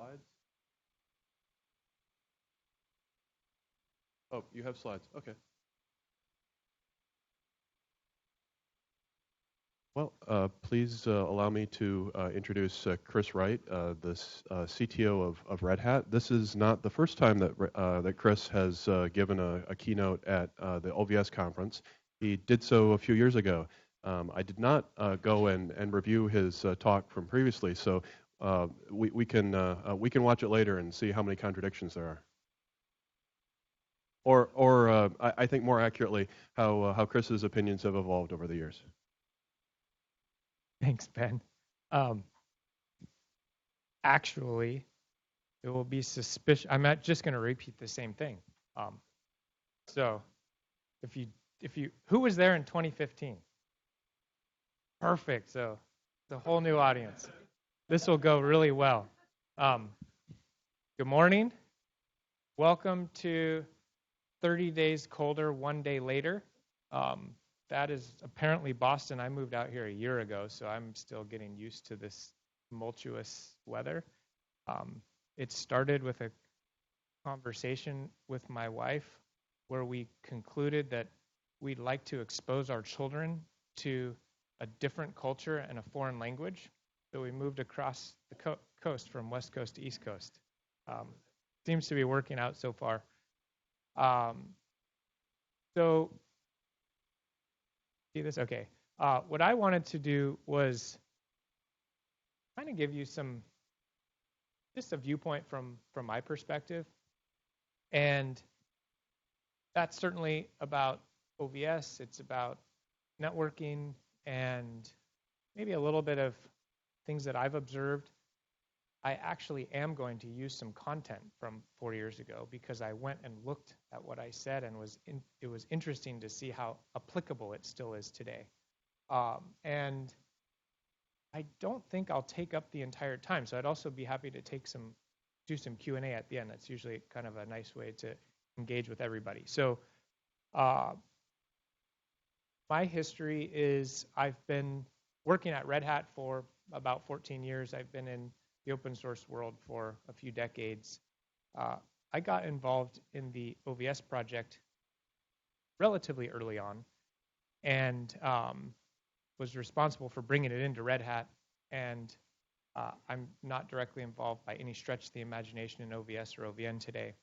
slides? Oh, you have slides. Okay. Well, please allow me to introduce Chris Wright, the CTO of Red Hat. This is not the first time that Chris has given a keynote at the OVS conference. He did so a few years ago. I did not go and review his talk from previously, so we can watch it later and see how many contradictions there are. Or I think more accurately, how Chris's opinions have evolved over the years. Thanks, Ben. Actually, it will be suspicious. I'm not just going to repeat the same thing. So, who was there in 2015? Perfect. So, it's a whole new audience. This will go really well. Good morning. Welcome to 30 Days Colder, 1 Day Later. That is apparently Boston. I moved out here a year ago, so I'm still getting used to this tumultuous weather. It started with a conversation with my wife where we concluded that we'd like to expose our children to a different culture and a foreign language. So we moved across the coast from West Coast to East Coast. Seems to be working out so far. So see this? Okay. What I wanted to do was kind of give you just a viewpoint from my perspective. And that's certainly about OVS. It's about networking and maybe a little bit of things that I've observed. I actually am going to use some content from 4 years ago because I went and looked at what I said and it was interesting to see how applicable it still is today. And I don't think I'll take up the entire time, so I'd also be happy to do some Q&A at the end. That's usually kind of a nice way to engage with everybody. So my history is I've been working at Red Hat for about 14 years. I've been in the open source world for a few decades. I got involved in the OVS project relatively early on and was responsible for bringing it into Red Hat. And I'm not directly involved by any stretch of the imagination in OVS or OVN today,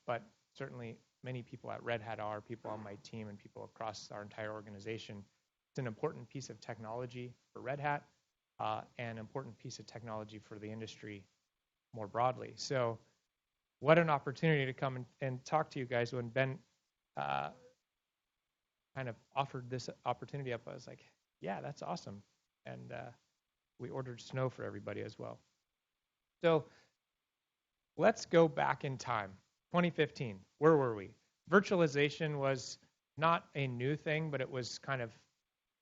but certainly many people at Red Hat are, people on my team and people across our entire organization. It's an important piece of technology for Red Hat. An important piece of technology for the industry more broadly. So what an opportunity to come and talk to you guys. When Ben kind of offered this opportunity up, I was like, yeah, that's awesome. And we ordered snow for everybody as well. So let's go back in time. 2015, where were we? Virtualization was not a new thing, but it was kind of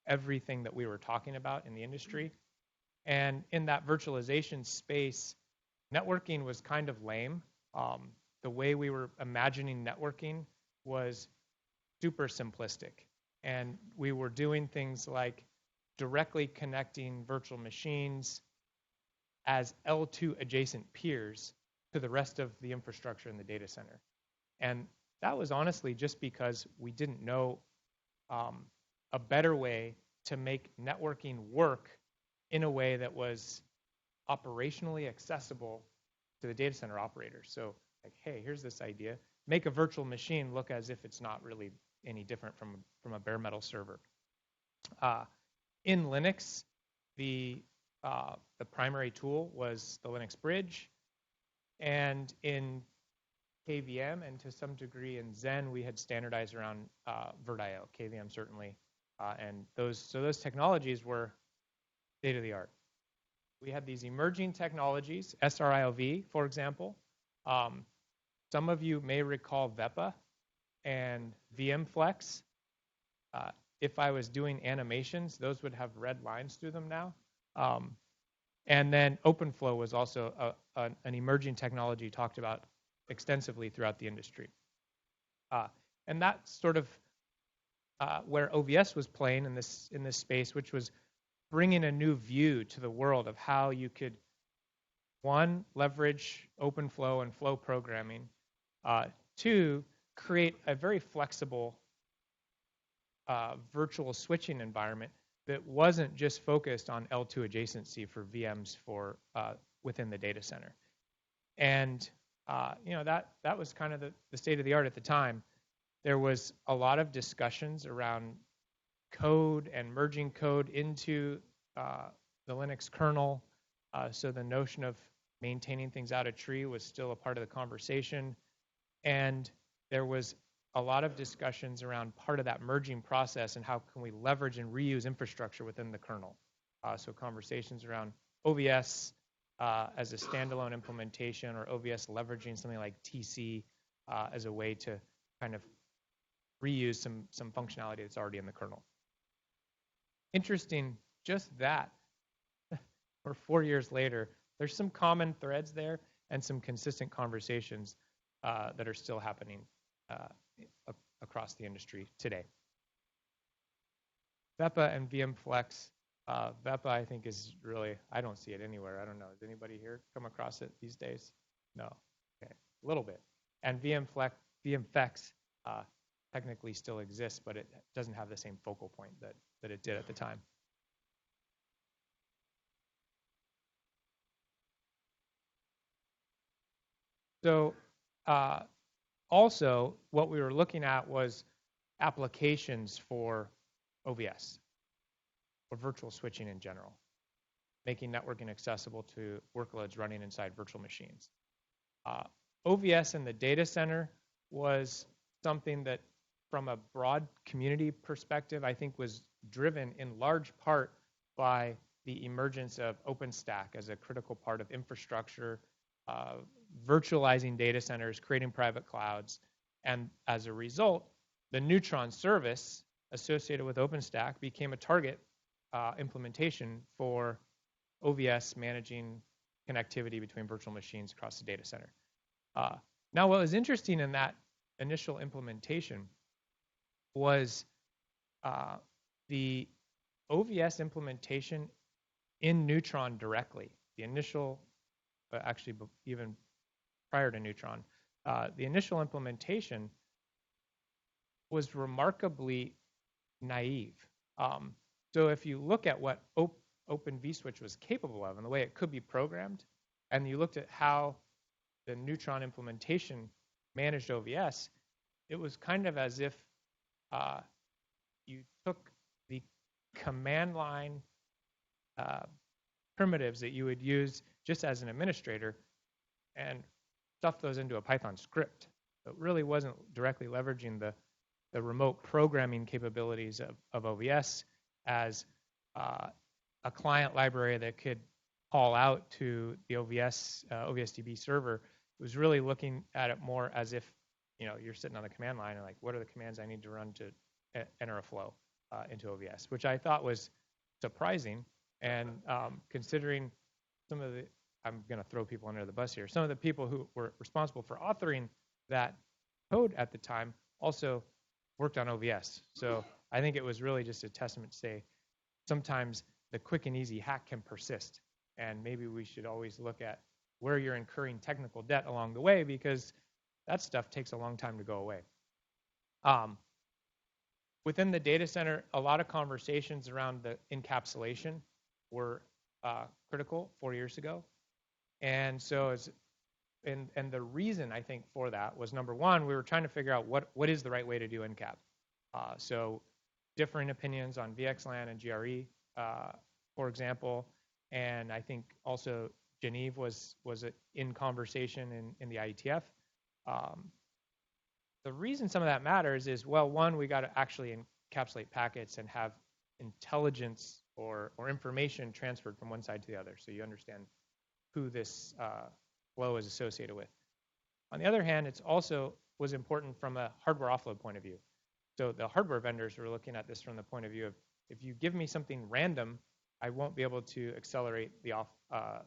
everything that we were talking about in the industry. And in that virtualization space, networking was kind of lame. The way we were imagining networking was super simplistic. And we were doing things like directly connecting virtual machines as L2 adjacent peers to the rest of the infrastructure in the data center. And that was honestly just because we didn't know a better way to make networking work in a way that was operationally accessible to the data center operators. So like, hey, here's this idea. Make a virtual machine look as if it's not really any different from a bare metal server. In Linux, the primary tool was the Linux bridge. And in KVM and to some degree in Zen, we had standardized around VirtIO, KVM certainly. And those technologies were state of the art. We had these emerging technologies, SRIOV, for example. Some of you may recall VEPA and VMFlex. If I was doing animations, those would have red lines through them now. And then OpenFlow was also an emerging technology talked about extensively throughout the industry. And that's sort of where OVS was playing in this space, which was bringing a new view to the world of how you could one, leverage open flow and flow programming. Two, create a very flexible virtual switching environment that wasn't just focused on L2 adjacency for VMs for within the data center. And that was kind of the state of the art at the time. There was a lot of discussions around code and merging code into the Linux kernel. So the notion of maintaining things out of tree was still a part of the conversation. And there was a lot of discussions around part of that merging process and how can we leverage and reuse infrastructure within the kernel. So conversations around OVS as a standalone implementation, or OVS leveraging something like TC as a way to kind of reuse some functionality that's already in the kernel. Interesting, just that, or 4 years later, there's some common threads there and some consistent conversations that are still happening across the industry today. VEPA and VMFlex. VEPA, I think, is really, I don't see it anywhere. I don't know. Does anybody here come across it these days? No. Okay, a little bit. And VMFlex technically still exists, but it doesn't have the same focal point that it did at the time. So also, what we were looking at was applications for OVS, or virtual switching in general, making networking accessible to workloads running inside virtual machines. OVS in the data center was something that, from a broad community perspective, I think was driven in large part by the emergence of OpenStack as a critical part of infrastructure, virtualizing data centers, creating private clouds, and as a result, the Neutron service associated with OpenStack became a target implementation for OVS managing connectivity between virtual machines across the data center. Now, what was interesting in that initial implementation was the OVS implementation in Neutron directly. The initial, actually even prior to Neutron, the initial implementation was remarkably naive. So if you look at what Open vSwitch was capable of and the way it could be programmed, and you looked at how the Neutron implementation managed OVS, it was kind of as if you took the command line primitives that you would use just as an administrator and stuffed those into a Python script. It really wasn't directly leveraging the remote programming capabilities of OVS as a client library that could call out to the OVSDB server. It was really looking at it more as if you're sitting on the command line and like, what are the commands I need to run to enter a flow into OVS, which I thought was surprising. And considering some of the, I'm going to throw people under the bus here, some of the people who were responsible for authoring that code at the time also worked on OVS. So I think it was really just a testament to say sometimes the quick and easy hack can persist. And maybe we should always look at where you're incurring technical debt along the way, because that stuff takes a long time to go away. Within the data center, a lot of conversations around the encapsulation were critical 4 years ago. And so and the reason I think for that was, number one, we were trying to figure out what is the right way to do encap. So differing opinions on VXLAN and GRE, for example, and I think also Geneve was in conversation in the IETF. The reason some of that matters is, well, one, we got to actually encapsulate packets and have intelligence or information transferred from one side to the other, so you understand who this flow is associated with. On the other hand, it's also was important from a hardware offload point of view. So the hardware vendors were looking at this from the point of view of, if you give me something random, I won't be able to accelerate the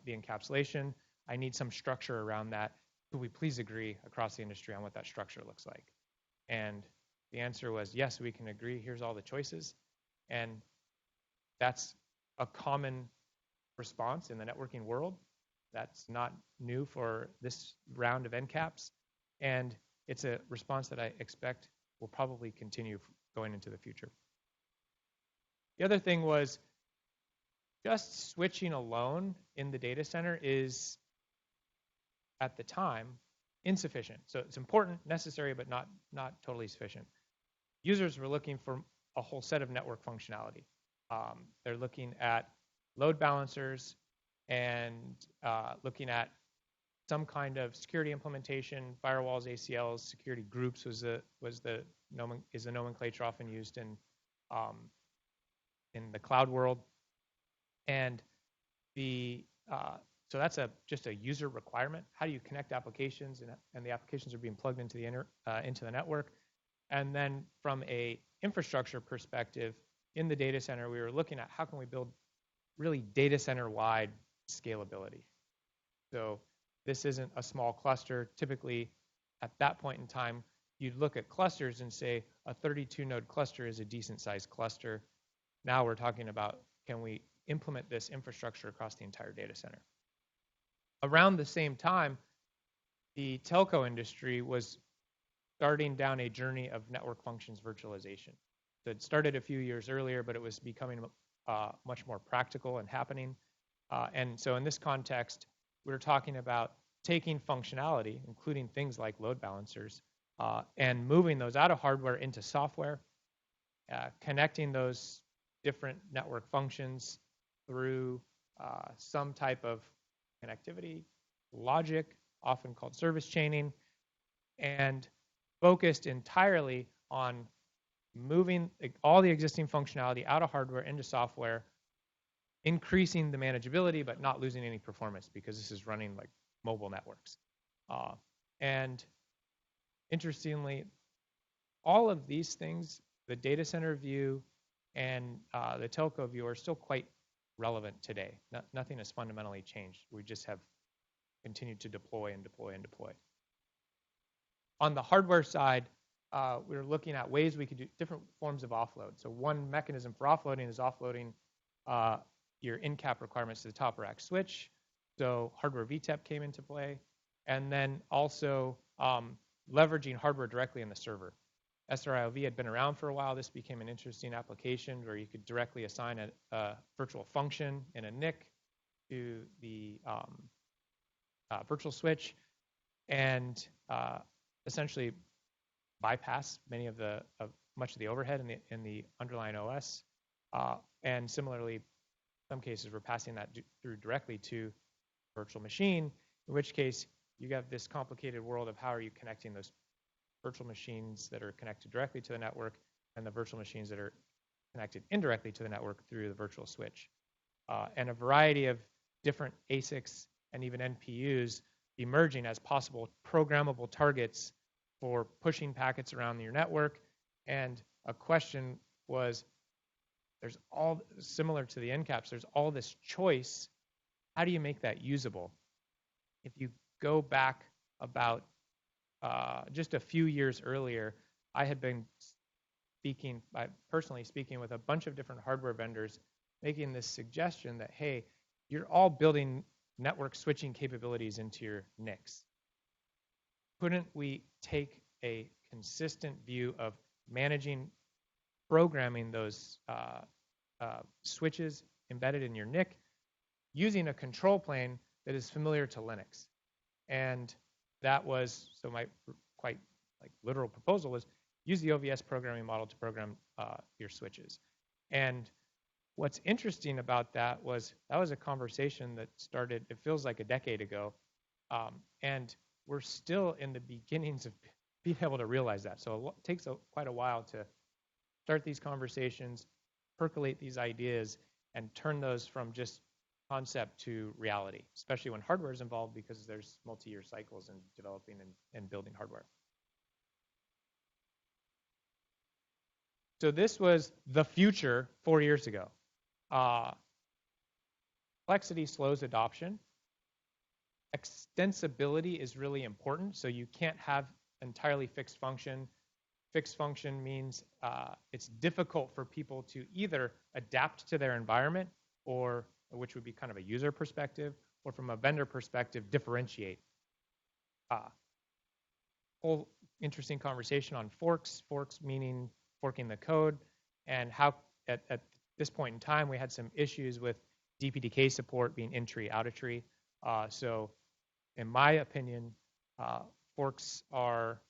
encapsulation. I need some structure around that. Could we please agree across the industry on what that structure looks like? And the answer was, yes, we can agree. Here's all the choices. And that's a common response in the networking world. That's not new for this round of NCAPs, and it's a response that I expect will probably continue going into the future. The other thing was just switching alone in the data center is, at the time, insufficient. So it's important, necessary, but not totally sufficient. Users were looking for a whole set of network functionality. They're looking at load balancers and looking at some kind of security implementation, firewalls, ACLs, security groups is the nomenclature often used in the cloud world, and so that's just a user requirement. How do you connect applications, and the applications are being plugged into the network, and then from a infrastructure perspective in the data center, we were looking at how can we build really data center wide scalability. So this isn't a small cluster. Typically, at that point in time, you'd look at clusters and say a 32-node cluster is a decent-sized cluster. Now we're talking about, can we implement this infrastructure across the entire data center? Around the same time, the telco industry was starting down a journey of network functions virtualization. So it started a few years earlier, but it was becoming much more practical and happening. And so in this context, we're talking about taking functionality, including things like load balancers, and moving those out of hardware into software, connecting those different network functions through some type of connectivity, logic, often called service chaining, and focused entirely on moving all the existing functionality out of hardware into software, increasing the manageability but not losing any performance, because this is running like mobile networks. And interestingly, all of these things, the data center view and the telco view, are still quite relevant today. Nothing has fundamentally changed. We just have continued to deploy and deploy and deploy. On the hardware side, we were looking at ways we could do different forms of offload. So one mechanism for offloading is offloading your in-cap requirements to the top rack switch. So hardware VTEP came into play. And then also leveraging hardware directly in the server. SRIOV had been around for a while. This became an interesting application where you could directly assign a virtual function in a NIC to the virtual switch and essentially bypass much of the overhead in the underlying OS. And similarly, in some cases, we're passing that through directly to virtual machine, in which case you have this complicated world of how are you connecting those virtual machines that are connected directly to the network and the virtual machines that are connected indirectly to the network through the virtual switch. And a variety of different ASICs and even NPUs emerging as possible programmable targets for pushing packets around your network. And a question was, there's all, similar to the NCAPs, there's all this choice. How do you make that usable? If you go back about just a few years earlier, I had been personally speaking with a bunch of different hardware vendors, making this suggestion that, hey, you're all building network switching capabilities into your NICs. Couldn't we take a consistent view of managing, programming those switches embedded in your NIC using a control plane that is familiar to Linux? And that was, so my quite literal proposal was use the OVS programming model to program your switches. And what's interesting about that was a conversation that started, it feels like a decade ago, and we're still in the beginnings of being able to realize that. So it takes quite a while to start these conversations, percolate these ideas, and turn those from just concept to reality, especially when hardware is involved, because there's multi-year cycles in developing and building hardware. So this was the future 4 years ago. Complexity slows adoption. Extensibility is really important, so you can't have entirely fixed function. Fixed function means it's difficult for people to either adapt to their environment or which would be kind of a user perspective, or from a vendor perspective, differentiate. Whole interesting conversation on forks meaning forking the code, and how at this point in time we had some issues with DPDK support being in tree, out of tree. So in my opinion, forks are,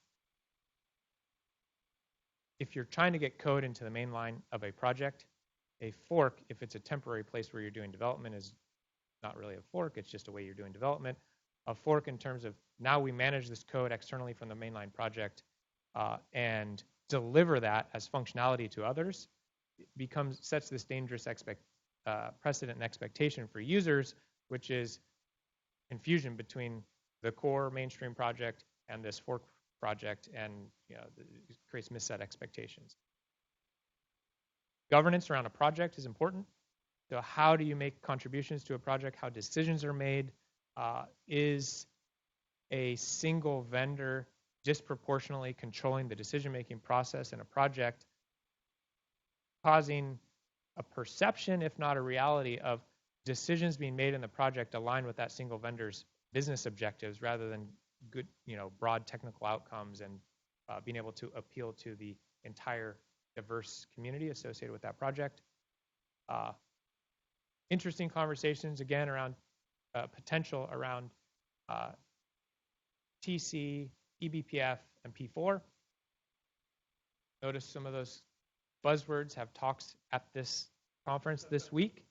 if you're trying to get code into the main line of a project, a fork, if it's a temporary place where you're doing development, is not really a fork, it's just a way you're doing development. A fork in terms of now we manage this code externally from the mainline project and deliver that as functionality to others, sets this dangerous precedent and expectation for users, which is confusion between the core mainstream project and this fork project, and it creates misset expectations. Governance around a project is important. So how do you make contributions to a project? How decisions are made? Is a single vendor disproportionately controlling the decision-making process in a project, causing a perception, if not a reality, of decisions being made in the project aligned with that single vendor's business objectives rather than good, broad technical outcomes, and being able to appeal to the entire diverse community associated with that project. Interesting conversations, again, around potential around TC, eBPF, and P4. Notice some of those buzzwords have talks at this conference this week.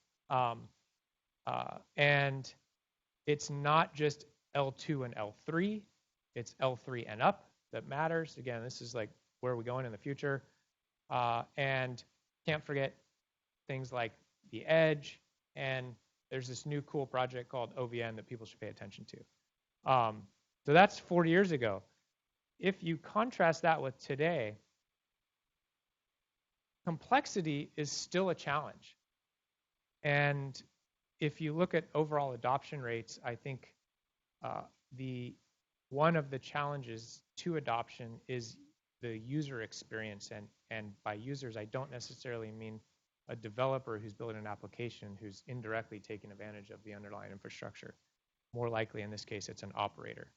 And it's not just L2 and L3, it's L3 and up that matters. Again, this is like where are we going in the future. And can't forget things like the edge, and there's this new cool project called OVN that people should pay attention to. So that's 40 years ago. If you contrast that with today, complexity is still a challenge. And if you look at overall adoption rates, I think one of the challenges to adoption is the user experience. And by users, I don't necessarily mean a developer who's building an application who's indirectly taking advantage of the underlying infrastructure. More likely, in this case, it's an operator.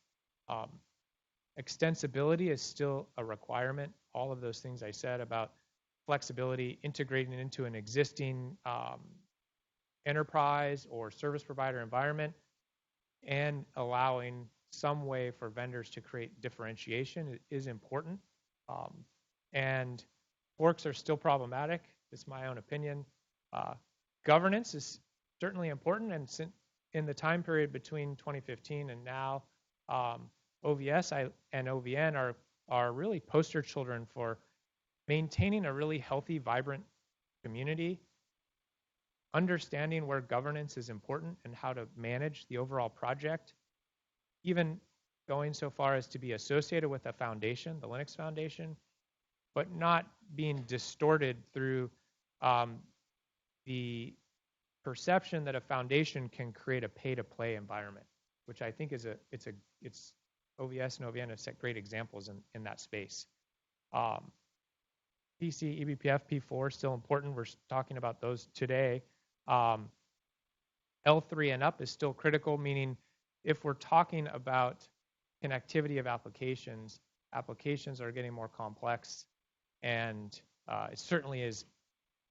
Extensibility is still a requirement. All of those things I said about flexibility, integrating it into an existing enterprise or service provider environment, and allowing some way for vendors to create differentiation is important. And forks are still problematic. It's my own opinion. Governance is certainly important, and in the time period between 2015 and now, OVS and OVN are really poster children for maintaining a really healthy, vibrant community, understanding where governance is important and how to manage the overall project, even going so far as to be associated with a foundation, the Linux Foundation, but not being distorted through the perception that a foundation can create a pay-to-play environment, which I think it's OVS and OVN have set great examples in that space. PC, eBPF, P4 still important. We're talking about those today. L3 and up is still critical, meaning if we're talking about connectivity of applications are getting more complex, and it certainly is.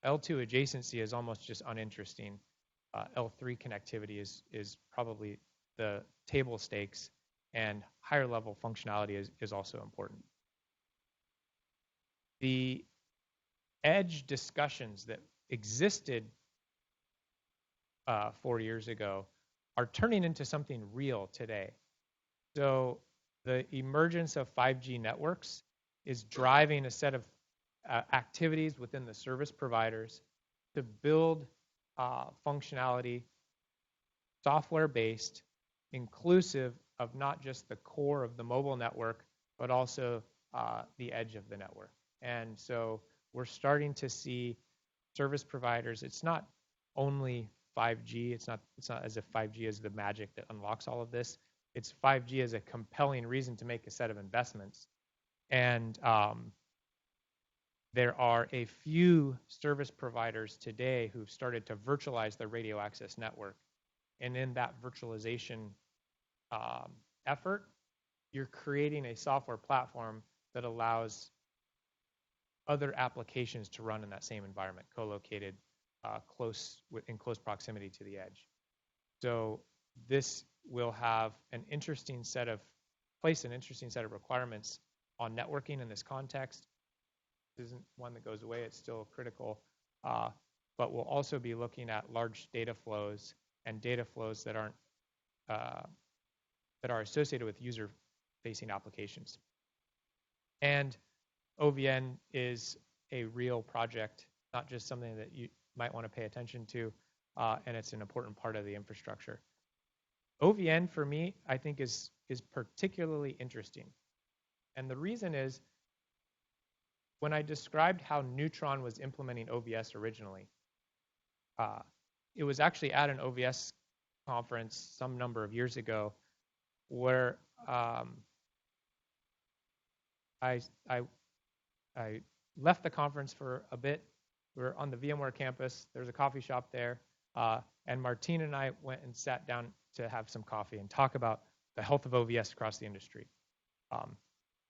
L2 adjacency is almost just uninteresting. L3 connectivity is probably the table stakes, and higher level functionality is also important. The edge discussions that existed 4 years ago are turning into something real today. So the emergence of 5G networks is driving a set of activities within the service providers to build functionality, software-based, inclusive of not just the core of the mobile network, but also the edge of the network. And so we're starting to see service providers. It's not only 5G. It's not as if 5G is the magic that unlocks all of this. It's 5G as a compelling reason to make a set of investments. And there are a few service providers today who've started to virtualize their radio access network. And in that virtualization effort, you're creating a software platform that allows other applications to run in that same environment, co-located in close proximity to the edge. So this will have an interesting set of requirements on networking in this context. This isn't one that goes away, it's still critical. But we'll also be looking at large data flows and data flows that are associated with user-facing applications. And OVN is a real project, not just something that you might want to pay attention to, and it's an important part of the infrastructure. OVN, for me, I think is particularly interesting. And the reason is, when I described how Neutron was implementing OVS originally, it was actually at an OVS conference some number of years ago where I left the conference for a bit. We were on the VMware campus. There's a coffee shop there. And Martine and I went and sat down to have some coffee and talk about the health of OVS across the industry.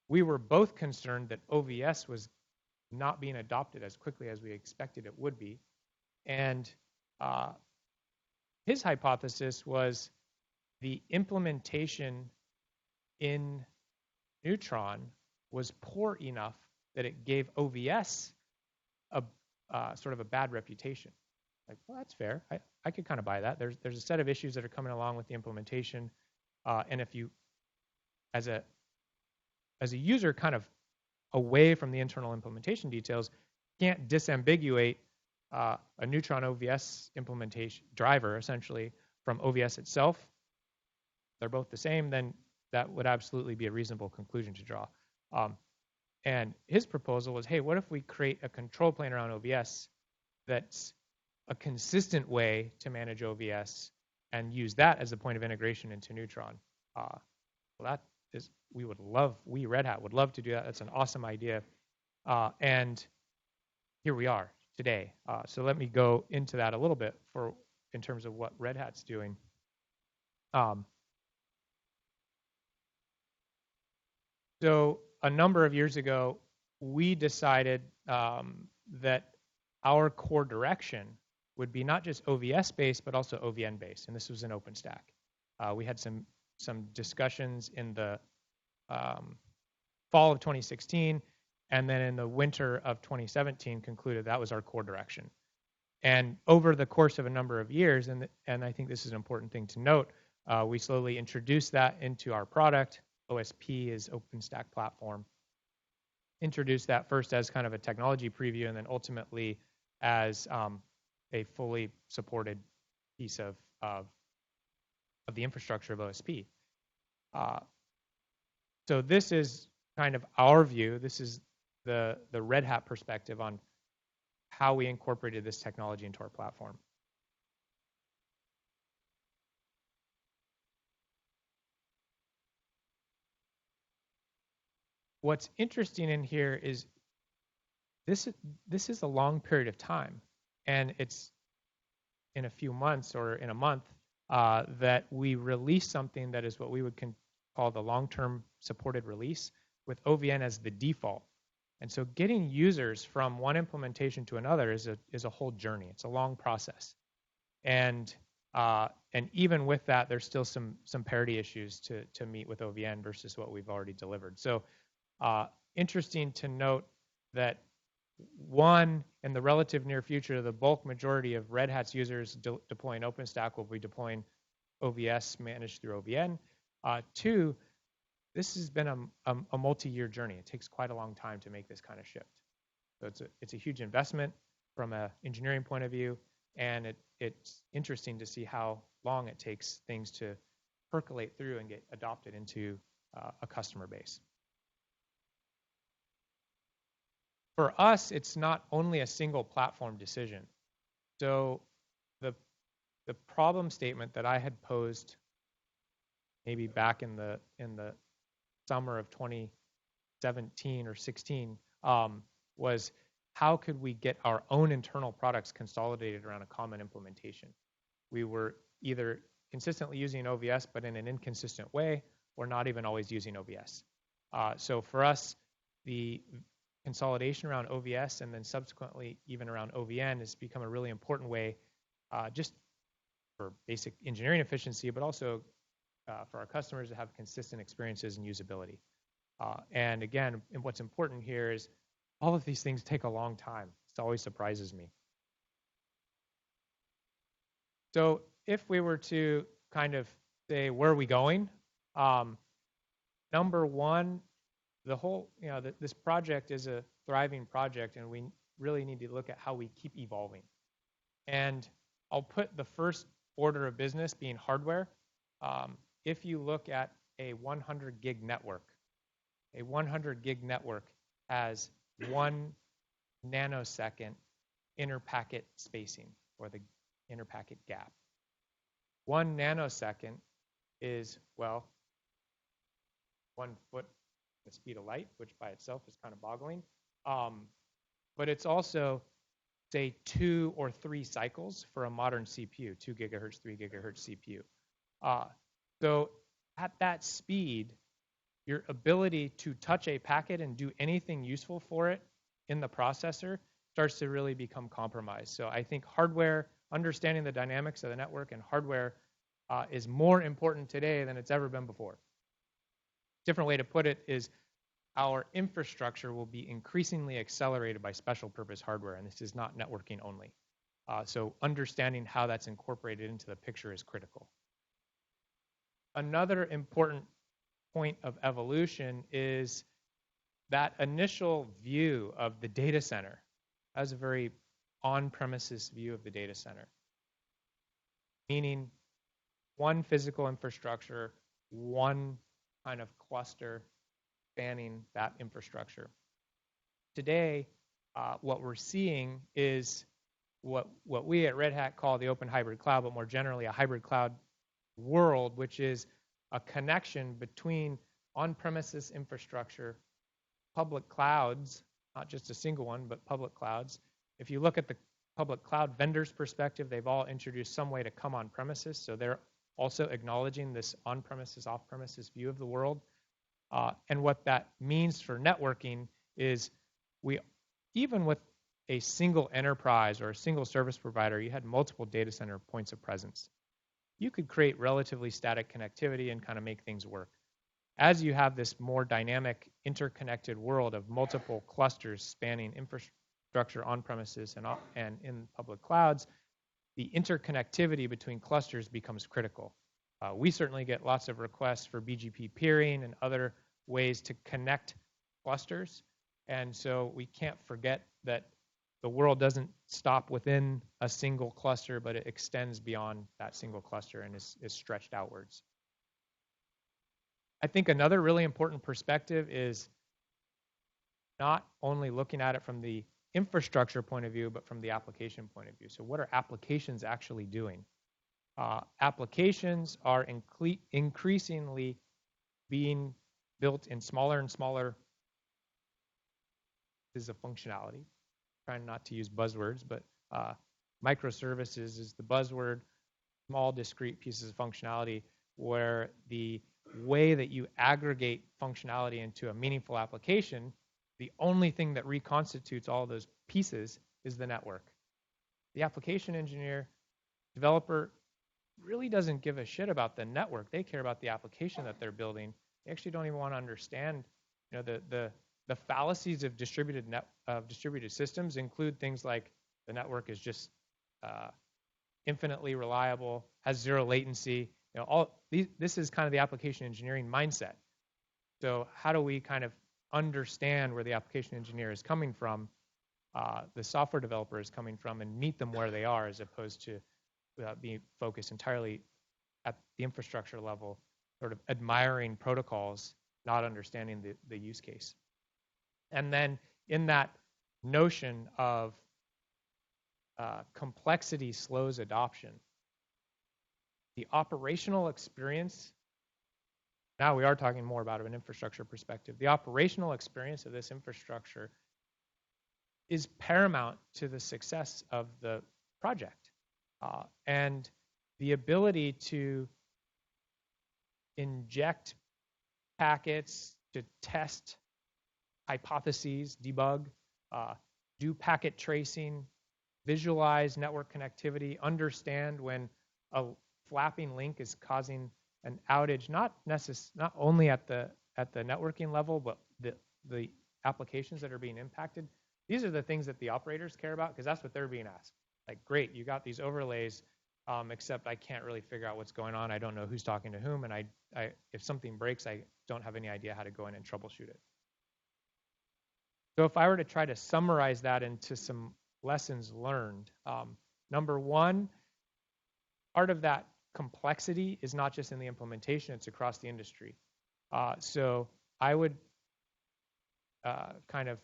We were both concerned that OVS was not being adopted as quickly as we expected it would be. And his hypothesis was the implementation in Neutron was poor enough that it gave OVS a sort of a bad reputation. Like, well, that's fair. I could kind of buy that. There's a set of issues that are coming along with the implementation, and if you, as a user, kind of away from the internal implementation details, can't disambiguate a Neutron OVS implementation driver essentially from OVS itself. They're both the same. Then that would absolutely be a reasonable conclusion to draw. And his proposal was, hey, what if we create a control plane around OVS that's a consistent way to manage OVS and use that as a point of integration into Neutron? Well, that is, we Red Hat would love to do that. That's an awesome idea. And here we are today. So let me go into that a little bit in terms of what Red Hat's doing. So a number of years ago, we decided that our core direction would be not just OVS based, but also OVN based, and this was in OpenStack. We had some discussions in the fall of 2016, and then in the winter of 2017 concluded that was our core direction. And over the course of a number of years, and I think this is an important thing to note, we slowly introduced that into our product. OSP is OpenStack platform. Introduced that first as kind of a technology preview, and then ultimately as a fully supported piece of the infrastructure of OSP. So this is kind of our view. This is the Red Hat perspective on how we incorporated this technology into our platform. What's interesting in here is this is a long period of time, and it's in a few months or in a month that we release something that is what we would call the long-term supported release with OVN as the default. And so getting users from one implementation to another is a whole journey. It's a long process. And even with that, there's still some parity issues to meet with OVN versus what we've already delivered. So interesting to note that in the relative near future, the bulk majority of Red Hat's users deploying OpenStack will be deploying OVS managed through OVN. Two, this has been a multi-year journey. It takes quite a long time to make this kind of shift. So it's a huge investment from an engineering point of view, and it's interesting to see how long it takes things to percolate through and get adopted into a customer base. For us, it's not only a single platform decision. So the problem statement that I had posed maybe back in the summer of 2017 or 16 was, how could we get our own internal products consolidated around a common implementation? We were either consistently using OVS, but in an inconsistent way, or not even always using OVS. So for us, the consolidation around OVS and then subsequently even around OVN has become a really important way just for basic engineering efficiency, but also for our customers to have consistent experiences and usability. And again, what's important here is all of these things take a long time. It always surprises me. So if we were to kind of say, where are we going? Number one, the whole, this project is a thriving project, and we really need to look at how we keep evolving. And I'll put the first order of business being hardware. If you look at a 100 gig network, a 100 gig network has 1 nanosecond interpacket spacing, or the interpacket gap. 1 nanosecond is, well, 1 foot the speed of light, which by itself is kind of boggling. But it's also, say, 2 or 3 cycles for a modern CPU, 2 gigahertz, 3 gigahertz CPU. So at that speed, your ability to touch a packet and do anything useful for it in the processor starts to really become compromised. So I think hardware, understanding the dynamics of the network and hardware is more important today than it's ever been before. Different way to put it is our infrastructure will be increasingly accelerated by special purpose hardware, and this is not networking only. So understanding how that's incorporated into the picture is critical. Another important point of evolution is that initial view of the data center as a very on-premises view of the data center, meaning one physical infrastructure, one kind of cluster spanning that infrastructure. Today, what we're seeing is what we at Red Hat call the open hybrid cloud, but more generally a hybrid cloud world, which is a connection between on-premises infrastructure, public clouds, not just a single one, but public clouds. If you look at the public cloud vendors' perspective, they've all introduced some way to come on premises, so they're also acknowledging this on-premises, off-premises view of the world. And what that means for networking is even with a single enterprise or a single service provider, you had multiple data center points of presence. You could create relatively static connectivity and kind of make things work. As you have this more dynamic, interconnected world of multiple clusters spanning infrastructure on premises and in public clouds, the interconnectivity between clusters becomes critical. We certainly get lots of requests for BGP peering and other ways to connect clusters. And so we can't forget that the world doesn't stop within a single cluster, but it extends beyond that single cluster and is stretched outwards. I think another really important perspective is not only looking at it from the infrastructure point of view, but from the application point of view. So what are applications actually doing? Applications are increasingly being built in smaller and smaller pieces of functionality. Trying not to use buzzwords, but microservices is the buzzword. Small, discrete pieces of functionality where the way that you aggregate functionality into a meaningful application, the only thing that reconstitutes all those pieces is the network. The application engineer, developer, really doesn't give a shit about the network. They care about the application that they're building. They actually don't even want to understand, the fallacies of distributed systems include things like the network is just infinitely reliable, has zero latency. This is kind of the application engineering mindset. So how do we kind of understand where the application engineer is coming from, the software developer is coming from, and meet them where they are, as opposed to being focused entirely at the infrastructure level, sort of admiring protocols, not understanding the use case. And then in that notion of complexity slows adoption, the operational experience, now we are talking more about an infrastructure perspective, the operational experience of this infrastructure is paramount to the success of the project. And the ability to inject packets, to test hypotheses, debug, do packet tracing, visualize network connectivity, understand when a flapping link is causing an outage, not only at the networking level, but the applications that are being impacted. These are the things that the operators care about, because that's what they're being asked. Like, great, you got these overlays, except I can't really figure out what's going on. I don't know who's talking to whom, and I if something breaks, I don't have any idea how to go in and troubleshoot it. So if I were to try to summarize that into some lessons learned, number one, part of that complexity is not just in the implementation, it's across the industry. So I would kind of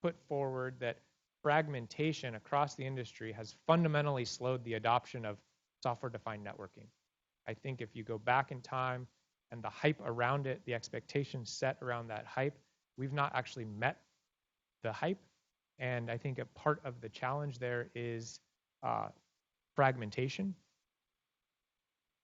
put forward that fragmentation across the industry has fundamentally slowed the adoption of software-defined networking. I think if you go back in time and the hype around it, the expectations set around that hype, we've not actually met the hype. And I think a part of the challenge there is fragmentation.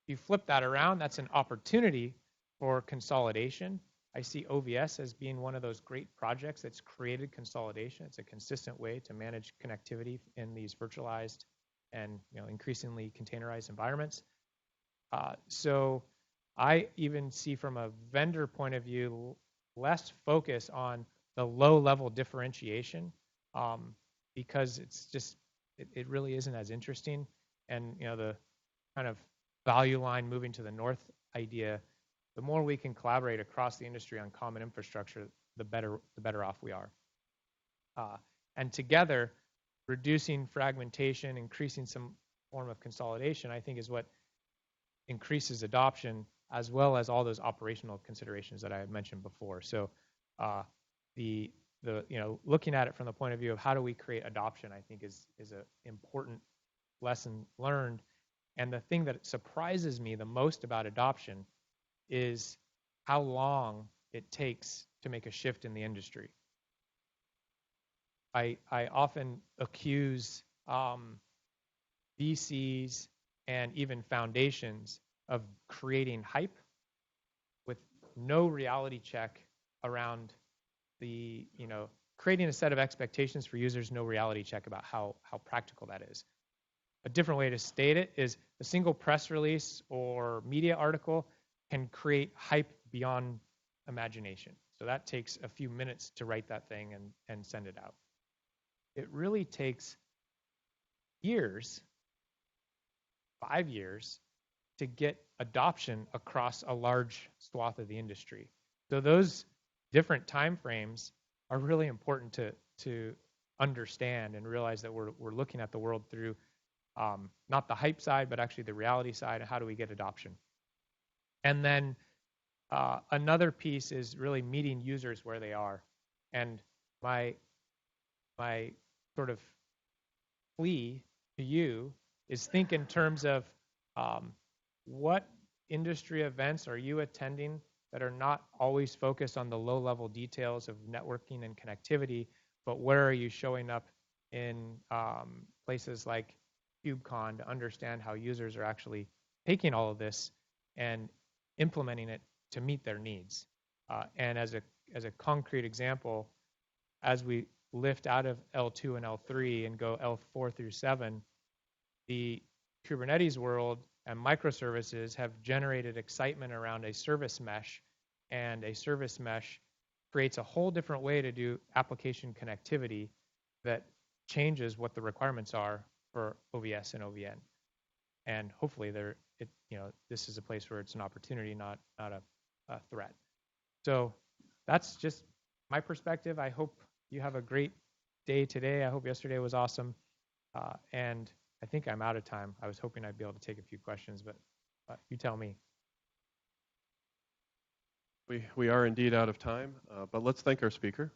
If you flip that around, that's an opportunity for consolidation. I see OVS as being one of those great projects that's created consolidation. It's a consistent way to manage connectivity in these virtualized and increasingly containerized environments. So I even see from a vendor point of view less focus on the low-level differentiation because it's just it really isn't as interesting. And the kind of value line moving to the north idea, the more we can collaborate across the industry on common infrastructure, the better off we are. And together, reducing fragmentation, increasing some form of consolidation, I think is what increases adoption, as well as all those operational considerations that I had mentioned before. So the looking at it from the point of view of how do we create adoption, I think is an important lesson learned. And the thing that surprises me the most about adoption is how long it takes to make a shift in the industry. I often accuse VCs and even foundations of creating hype with no reality check around the, creating a set of expectations for users, no reality check about how practical that is. A different way to state it is a single press release or media article can create hype beyond imagination. So that takes a few minutes to write that thing and send it out. It really takes years, 5 years, to get adoption across a large swath of the industry. So those different time frames are really important to understand and realize that we're looking at the world through not the hype side, but actually the reality side, and how do we get adoption. And then another piece is really meeting users where they are. And my sort of plea to you is think in terms of what industry events are you attending that are not always focused on the low-level details of networking and connectivity, but where are you showing up in places like KubeCon to understand how users are actually taking all of this and implementing it to meet their needs. And as a concrete example, as we lift out of L2 and L3 and go L4 through 7, the Kubernetes world and microservices have generated excitement around a service mesh, and a service mesh creates a whole different way to do application connectivity that changes what the requirements are for OVS and OVN. And hopefully this is a place where it's an opportunity, not a threat. So that's just my perspective. I hope you have a great day today. I hope yesterday was awesome. And I think I'm out of time. I was hoping I'd be able to take a few questions, but you tell me. We are indeed out of time, but let's thank our speaker.